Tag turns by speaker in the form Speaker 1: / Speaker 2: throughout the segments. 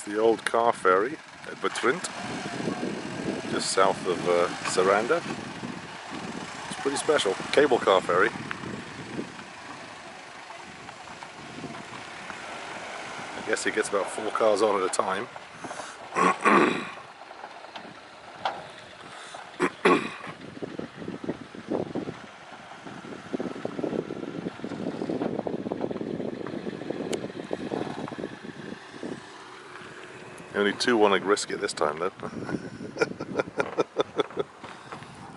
Speaker 1: The old car ferry at Butrint, just south of Saranda. It's pretty special. Cable car ferry. I guess it gets about 4 cars on at a time. Only 2 want to risk it this time though.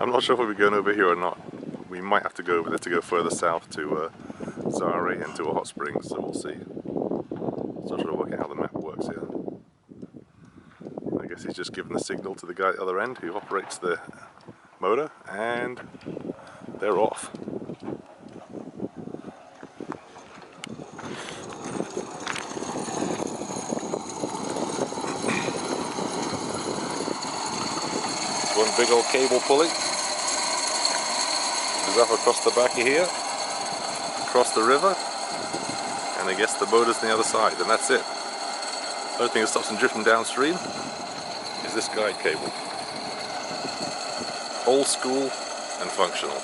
Speaker 1: I'm not sure if we'll be going over here or not. We might have to go over there to go further south to Zare and to a hot springs, so we'll see. Still trying to work out how the map works here. I guess he's just given the signal to the guy at the other end who operates the motor, and they're off. One big old cable pulley goes up across the back of here, across the river, and I guess the motor's on the other side, and that's it. The only thing that stops them drifting downstream is this guide cable. Old school and functional.